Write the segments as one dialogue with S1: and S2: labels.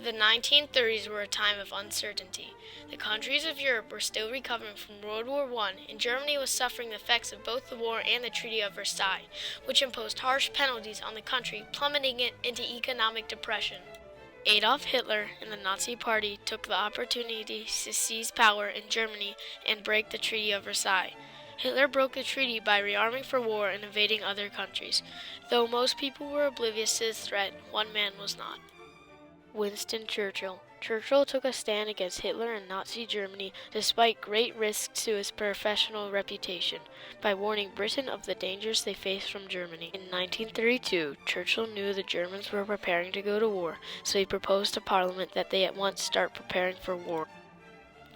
S1: The 1930s were a time of uncertainty. The countries of Europe were still recovering from World War I, and Germany was suffering the effects of both the war and the Treaty of Versailles, which imposed harsh penalties on the country, plummeting it into economic depression. Adolf Hitler and the Nazi Party took the opportunity to seize power in Germany and break the Treaty of Versailles. Hitler broke the treaty by rearming for war and invading other countries. Though most people were oblivious to this threat, one man was not. Winston Churchill. Churchill took a stand against Hitler and Nazi Germany despite great risks to his professional reputation, by warning Britain of the dangers they faced from Germany. In 1932, Churchill knew the Germans were preparing to go to war, so he proposed to Parliament that they at once start preparing for war.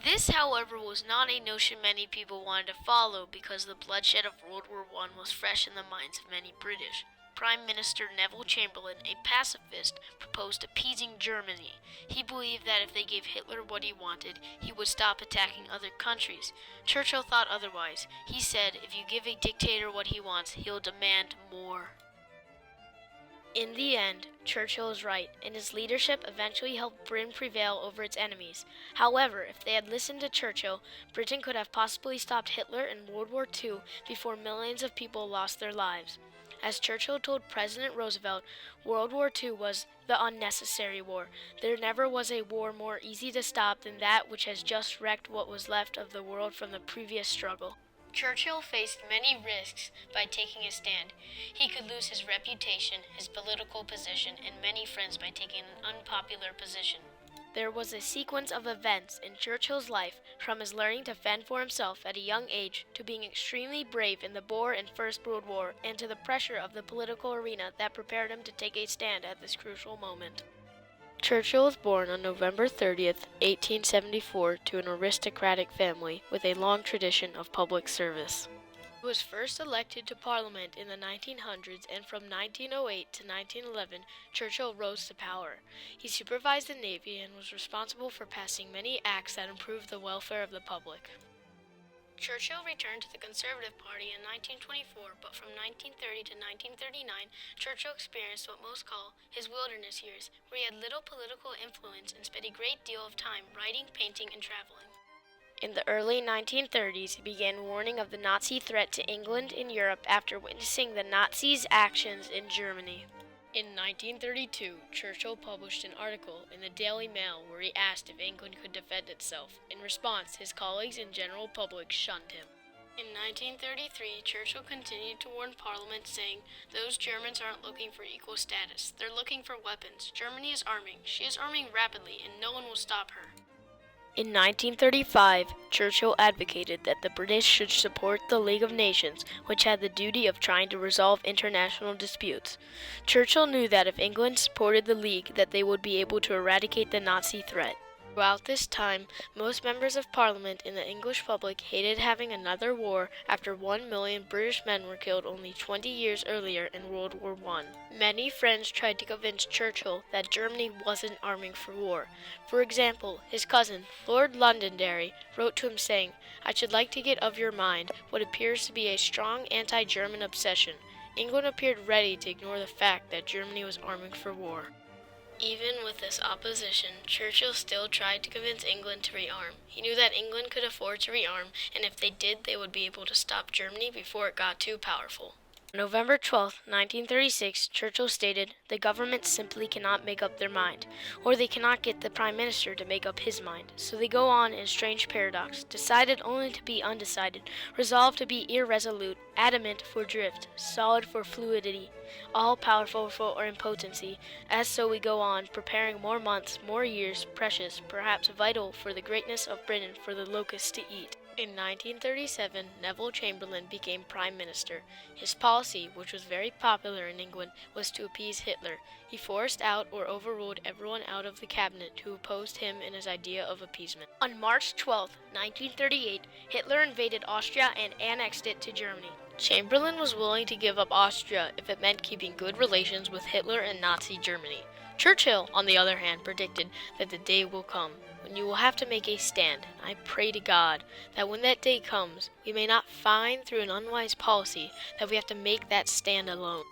S1: This, however, was not a notion many people wanted to follow because the bloodshed of World War I was fresh in the minds of many British. Prime Minister Neville Chamberlain, a pacifist, proposed appeasing Germany. He believed that if they gave Hitler what he wanted, he would stop attacking other countries. Churchill thought otherwise. He said, if you give a dictator what he wants, he'll demand more. In the end, Churchill was right, and his leadership eventually helped Britain prevail over its enemies. However, if they had listened to Churchill, Britain could have possibly stopped Hitler in World War II before millions of people lost their lives. As Churchill told President Roosevelt, World War II was the unnecessary war. There never was a war more easy to stop than that which has just wrecked what was left of the world from the previous struggle. Churchill faced many risks by taking a stand. He could lose his reputation, his political position, and many friends by taking an unpopular position. There was a sequence of events in Churchill's life, from his learning to fend for himself at a young age, to being extremely brave in the Boer and First World War, and to the pressure of the political arena that prepared him to take a stand at this crucial moment. Churchill was born on November 30th, 1874, to an aristocratic family with a long tradition of public service. He was first elected to Parliament in the 1900s, and from 1908 to 1911, Churchill rose to power. He supervised the Navy and was responsible for passing many acts that improved the welfare of the public. Churchill returned to the Conservative Party in 1924, but from 1930 to 1939, Churchill experienced what most call his wilderness years, where he had little political influence and spent a great deal of time writing, painting, and traveling. In the early 1930s, he began warning of the Nazi threat to England and Europe after witnessing the Nazis' actions in Germany. In 1932, Churchill published an article in the Daily Mail where he asked if England could defend itself. In response, his colleagues and general public shunned him. In 1933, Churchill continued to warn Parliament, saying, "Those Germans aren't looking for equal status. They're looking for weapons. Germany is arming. She is arming rapidly, and no one will stop her." In 1935, Churchill advocated that the British should support the League of Nations, which had the duty of trying to resolve international disputes. Churchill knew that if England supported the League, that they would be able to eradicate the Nazi threat. Throughout this time, most members of Parliament and the English public hated having another war after 1 million British men were killed only 20 years earlier in World War I. Many friends tried to convince Churchill that Germany wasn't arming for war. For example, his cousin, Lord Londonderry, wrote to him saying, "I should like to get of your mind what appears to be a strong anti-German obsession." England appeared ready to ignore the fact that Germany was arming for war. Even with this opposition, Churchill still tried to convince England to rearm. He knew that England could afford to rearm, and if they did, they would be able to stop Germany before it got too powerful. On November 12, 1936, Churchill stated, "The government simply cannot make up their mind, or they cannot get the Prime Minister to make up his mind. So they go on in strange paradox, decided only to be undecided, resolved to be irresolute, adamant for drift, solid for fluidity, all-powerful for impotency. As so we go on, preparing more months, more years, precious, perhaps vital for the greatness of Britain for the locusts to eat." In 1937, Neville Chamberlain became Prime Minister. His policy, which was very popular in England, was to appease Hitler. He forced out or overruled everyone out of the cabinet who opposed him and his idea of appeasement. On March 12, 1938, Hitler invaded Austria and annexed it to Germany. Chamberlain was willing to give up Austria if it meant keeping good relations with Hitler and Nazi Germany. Churchill, on the other hand, predicted that the day will come when you will have to make a stand. I pray to God that when that day comes, we may not find through an unwise policy that we have to make that stand alone.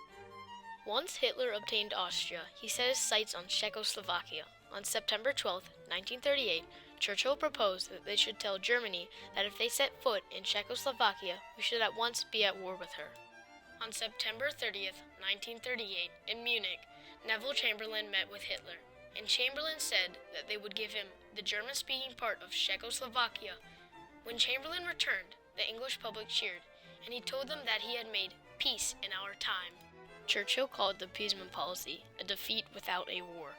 S1: Once Hitler obtained Austria, he set his sights on Czechoslovakia. On September 12, 1938, Churchill proposed that they should tell Germany that if they set foot in Czechoslovakia, we should at once be at war with her. On September 30th, 1938, in Munich, Neville Chamberlain met with Hitler, and Chamberlain said that they would give him the German-speaking part of Czechoslovakia. When Chamberlain returned, the English public cheered, and he told them that he had made peace in our time. Churchill called the appeasement policy a defeat without a war.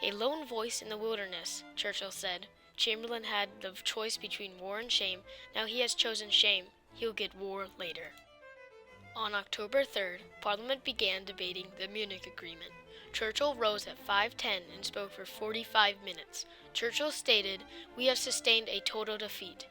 S1: A lone voice in the wilderness, Churchill said. Chamberlain had the choice between war and shame. Now he has chosen shame. He'll get war later. On October 3rd, Parliament began debating the Munich Agreement. Churchill rose at 5:10 and spoke for 45 minutes. Churchill stated, "We have sustained a total defeat."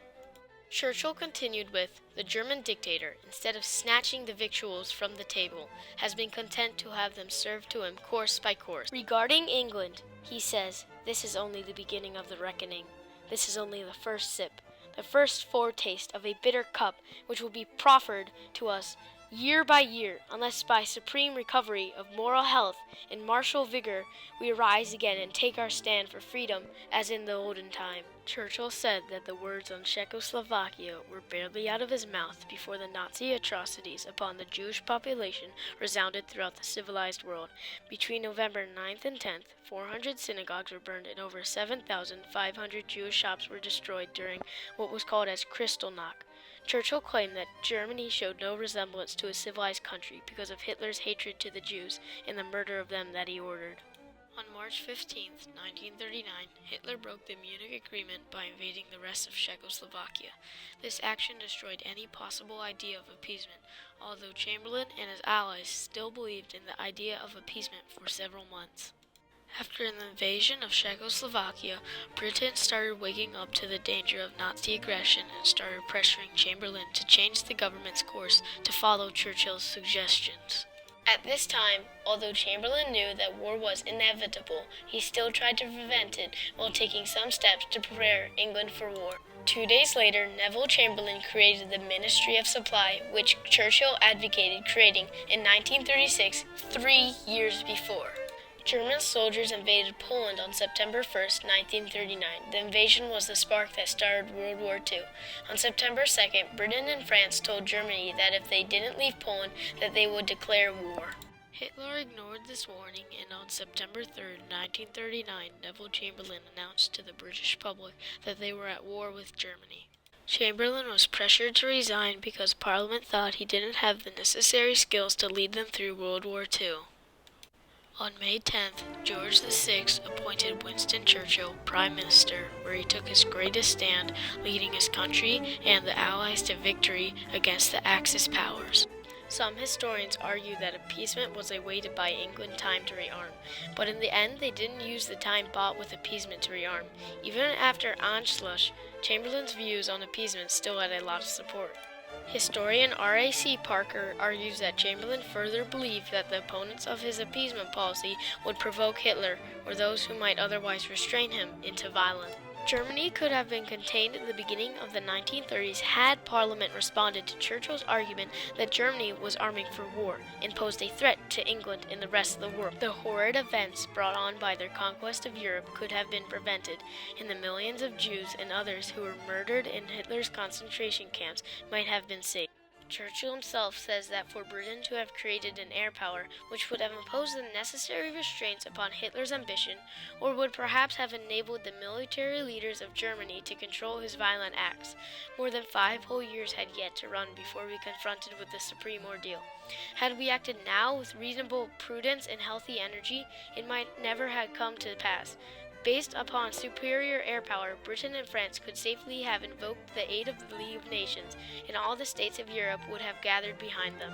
S1: Churchill continued with, "The German dictator, instead of snatching the victuals from the table, has been content to have them served to him course by course. Regarding England, he says, this is only the beginning of the reckoning. This is only the first sip, the first foretaste of a bitter cup which will be proffered to us year by year, unless by supreme recovery of moral health and martial vigor we arise again and take our stand for freedom as in the olden time." Churchill said that the words on Czechoslovakia were barely out of his mouth before the Nazi atrocities upon the Jewish population resounded throughout the civilized world. Between November 9th and 10th, 400 synagogues were burned and over 7,500 Jewish shops were destroyed during what was called as Kristallnacht. Churchill claimed that Germany showed no resemblance to a civilized country because of Hitler's hatred to the Jews and the murder of them that he ordered. On March 15, 1939, Hitler broke the Munich Agreement by invading the rest of Czechoslovakia. This action destroyed any possible idea of appeasement, although Chamberlain and his allies still believed in the idea of appeasement for several months. After the invasion of Czechoslovakia, Britain started waking up to the danger of Nazi aggression and started pressuring Chamberlain to change the government's course to follow Churchill's suggestions. At this time, although Chamberlain knew that war was inevitable, he still tried to prevent it while taking some steps to prepare England for war. 2 days later, Neville Chamberlain created the Ministry of Supply, which Churchill advocated creating in 1936, 3 years before. German soldiers invaded Poland on September 1st, 1939. The invasion was the spark that started World War II. On September 2nd, Britain and France told Germany that if they didn't leave Poland, that they would declare war. Hitler ignored this warning, and on September 3rd, 1939, Neville Chamberlain announced to the British public that they were at war with Germany. Chamberlain was pressured to resign because Parliament thought he didn't have the necessary skills to lead them through World War II. On May 10th, George VI appointed Winston Churchill Prime Minister, where he took his greatest stand, leading his country and the Allies to victory against the Axis powers. Some historians argue that appeasement was a way to buy England time to rearm, but in the end they didn't use the time bought with appeasement to rearm. Even after Anschluss, Chamberlain's views on appeasement still had a lot of support. Historian R.A.C. Parker argues that Chamberlain further believed that the opponents of his appeasement policy would provoke Hitler, or those who might otherwise restrain him, into violence. Germany could have been contained in the beginning of the 1930s had Parliament responded to Churchill's argument that Germany was arming for war and posed a threat to England and the rest of the world. The horrid events brought on by their conquest of Europe could have been prevented, and the millions of Jews and others who were murdered in Hitler's concentration camps might have been saved. Churchill himself says that for Britain to have created an air power which would have imposed the necessary restraints upon Hitler's ambition, or would perhaps have enabled the military leaders of Germany to control his violent acts, more than 5 whole years had yet to run before we confronted with the supreme ordeal. Had we acted now with reasonable prudence and healthy energy, it might never have come to pass. Based upon superior air power, Britain and France could safely have invoked the aid of the League of Nations, and all the states of Europe would have gathered behind them.